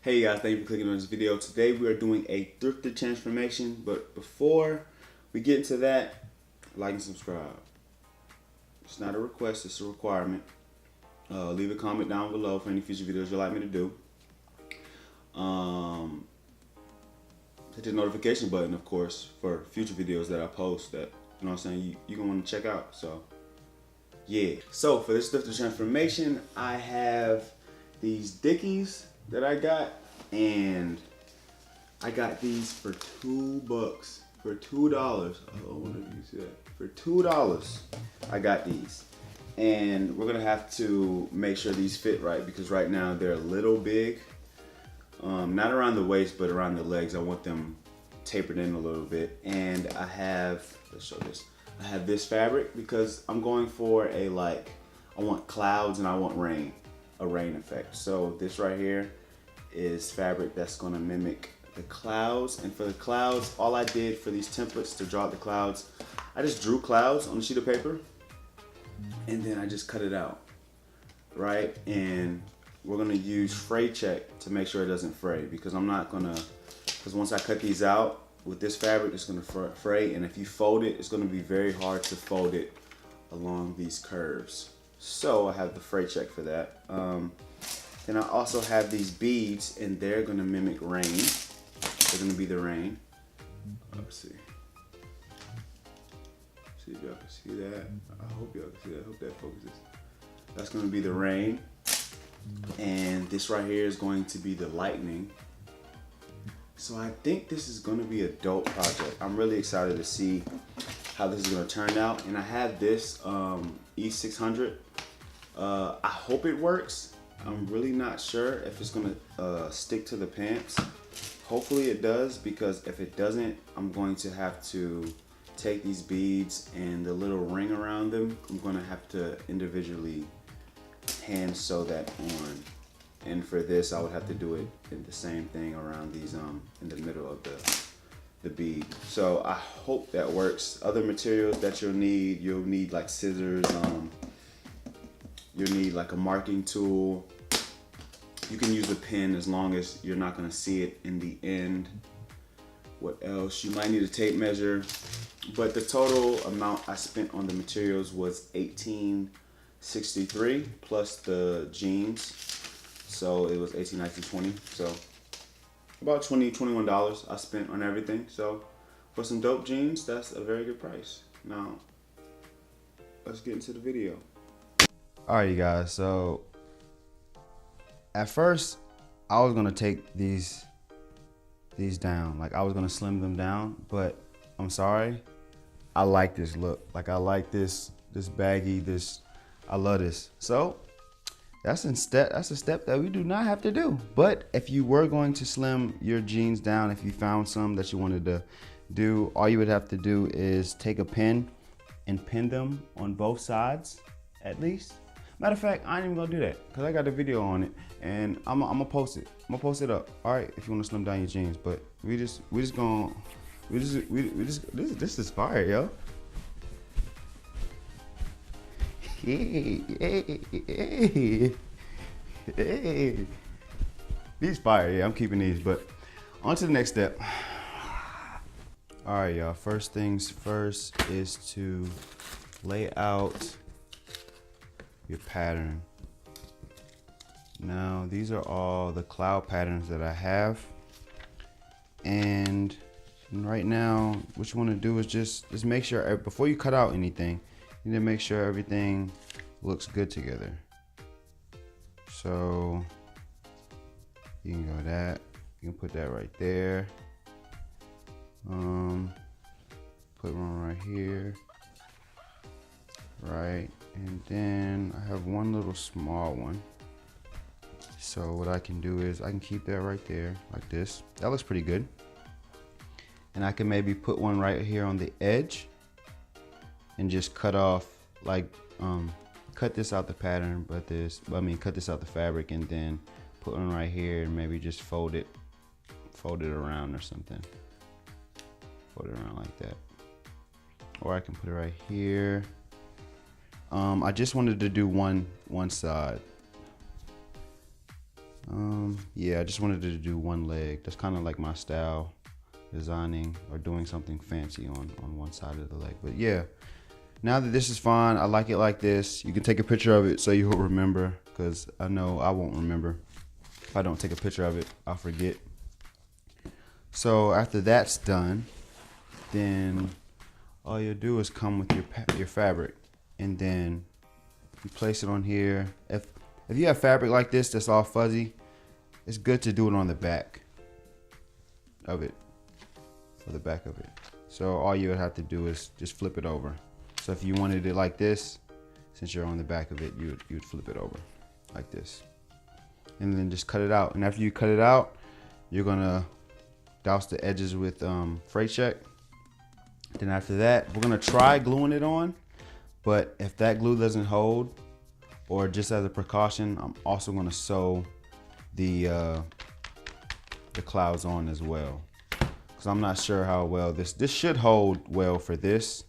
Hey guys, thank you for clicking on this video. Today we are doing a thrifted transformation, but before we get into that, like and subscribe. It's not a request, it's a requirement. Leave a comment down below for any future videos you'd like me to do. Hit the notification button, of course, for future videos that I post that, you know what I'm saying, you're gonna want to check out. So yeah. So for this thrifted transformation, I have these Dickies that I got, and I got these for $2. For $2. Oh, what did you see that? For $2, I got these. And we're gonna have to make sure these fit right because right now they're a little big. Not around the waist, but around the legs. I want them tapered in a little bit. And I have, let's show this. I have this fabric because I'm going for a I want clouds and I want rain, a rain effect. So this right here is fabric that's gonna mimic the clouds. And for the clouds, all I did for these templates to draw the clouds, I just drew clouds on a sheet of paper and then I just cut it out, right? And we're gonna use fray check to make sure it doesn't fray because because once I cut these out with this fabric, it's gonna fray, and if you fold it, it's gonna be very hard to fold it along these curves. So I have the fray check for that. Then I also have these beads, and they're gonna mimic rain. They're gonna be the rain. Let's see. See if y'all can see that. I hope y'all can see that. I hope that focuses. That's gonna be the rain. And this right here is going to be the lightning. So I think this is gonna be a dope project. I'm really excited to see how this is gonna turn out. And I have this E600. I hope it works. I'm really not sure if it's gonna stick to the pants. Hopefully it does, because if it doesn't, I'm going to have to take these beads and the little ring around them, I'm gonna have to individually hand sew that on. And for this, I would have to do it in the same thing around these in the middle of the bead. So I hope that works. Other materials that you'll need like scissors, you'll need like a marking tool. You can use a pen as long as you're not gonna see it in the end. What else? You might need a tape measure. But the total amount I spent on the materials was $18.63 plus the jeans. So it was $18, $19, $20. So about $20, $21 I spent on everything. So for some dope jeans, that's a very good price. Now, let's get into the video. All right, you guys. So at first, I was gonna take these down. Like I was gonna slim them down, but I'm sorry. I like this look. Like I like this baggy. I love this. So that's a step that we do not have to do. But if you were going to slim your jeans down, if you found some that you wanted to do, all you would have to do is take a pin and pin them on both sides at least. Matter of fact, I ain't even gonna do that because I got a video on it and I'm gonna post it. I'm gonna post it up. All right, if you want to slim down your jeans, but this is fire, yo. Hey. These fire, yeah, I'm keeping these, but on to the next step. All right, y'all, first things first is to lay out your pattern. Now, these are all the cloud patterns that I have. And right now, what you want to do is just make sure, before you cut out anything, you need to make sure everything looks good together. So you can go that, you can put that right there. Put one right here, right? And then I have one little small one. So what I can do is I can keep that right there like this. That looks pretty good. And I can maybe put one right here on the edge and just cut off, like cut this out the pattern, cut this out the fabric, and then put one right here and maybe just fold it around or something. Fold it around like that. Or I can put it right here. I just wanted to do one side. Yeah, I just wanted to do one leg. That's kind of like my style, designing or doing something fancy on one side of the leg. But yeah, now that this is fine, I like it like this. You can take a picture of it so you'll remember, because I know I won't remember. If I don't take a picture of it, I'll forget. So after that's done, then all you'll do is come with your fabric, and then you place it on here. If you have fabric like this that's all fuzzy, it's good to do it on the back of it, for the back of it. So all you would have to do is just flip it over. So if you wanted it like this, since you're on the back of it, you would flip it over like this, and then just cut it out. And after you cut it out, you're gonna douse the edges with freight check. Then after that, we're gonna try gluing it on, but if that glue doesn't hold, or just as a precaution, I'm also gonna sew the clouds on as well, because I'm not sure how well this should hold well for this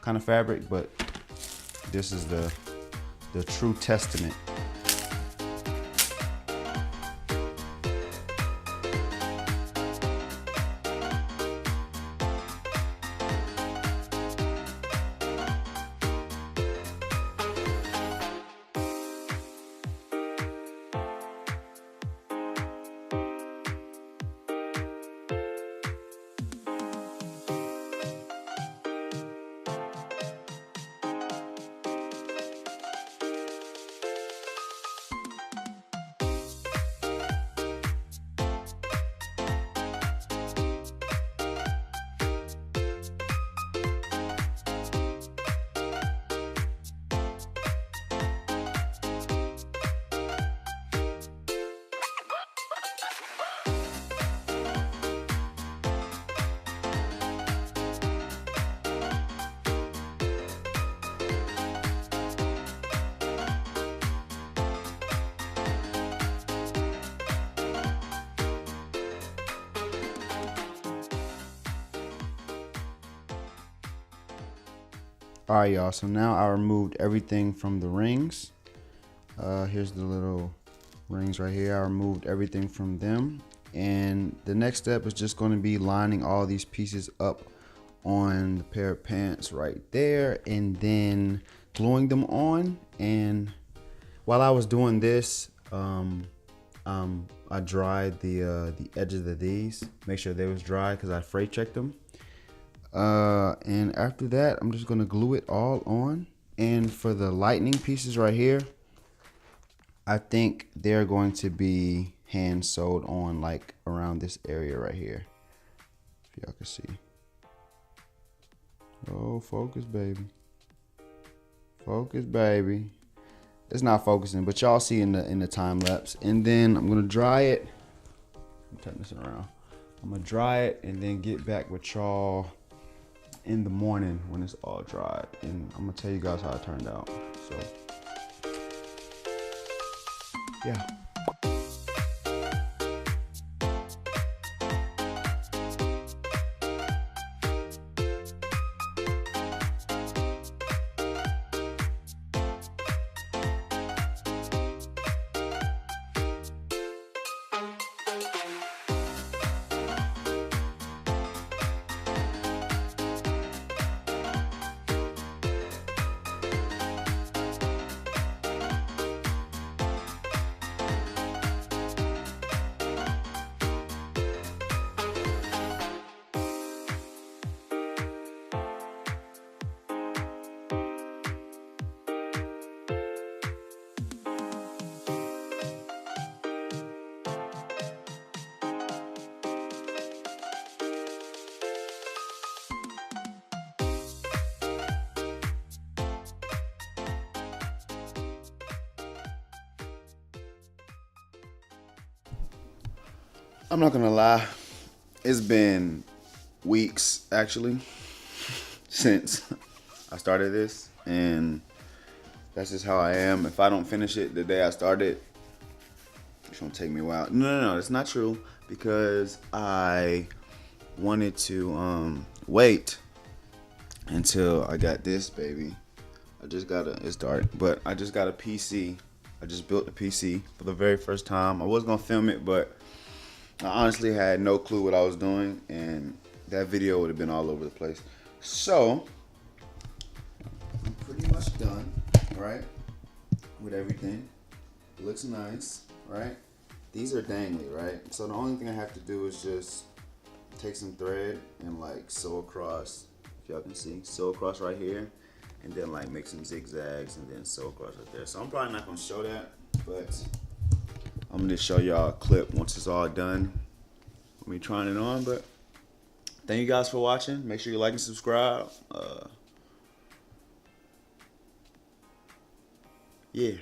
kind of fabric, but this is the true testament. All right, y'all, so now I removed everything from the rings. Here's the little rings right here. I removed everything from them. And the next step is just going to be lining all these pieces up on the pair of pants right there, and then gluing them on. And while I was doing this, I dried the edges of these, make sure they was dry, because I freight checked them. And after that, I'm just gonna glue it all on. And for the lightning pieces right here, I think they're going to be hand sewed on, like around this area right here, if y'all can see. Oh, focus, baby. Focus, baby. It's not focusing, but y'all see in the time lapse. And then I'm gonna dry it. Turn this around. I'm gonna dry it and then get back with y'all in the morning when it's all dried, and I'm gonna tell you guys how it turned out. So yeah. I'm not gonna lie, it's been weeks actually since I started this, and that's just how I am. If I don't finish it the day I started, it's gonna take me a while. No, it's not true, because I wanted to wait until I got this baby. It's dark, but I just got a PC I just built the PC for the very first time. I was gonna film it, but I honestly had no clue what I was doing, and that video would have been all over the place. So I'm pretty much done, right, with everything. It looks nice, right? These are dangly, right? So the only thing I have to do is just take some thread and like sew across, if y'all can see, sew across right here, and then like make some zigzags and then sew across right there. So I'm probably not gonna show that, but I'm gonna just show y'all a clip once it's all done. Me trying it on, but thank you guys for watching. Make sure you like and subscribe. Yeah.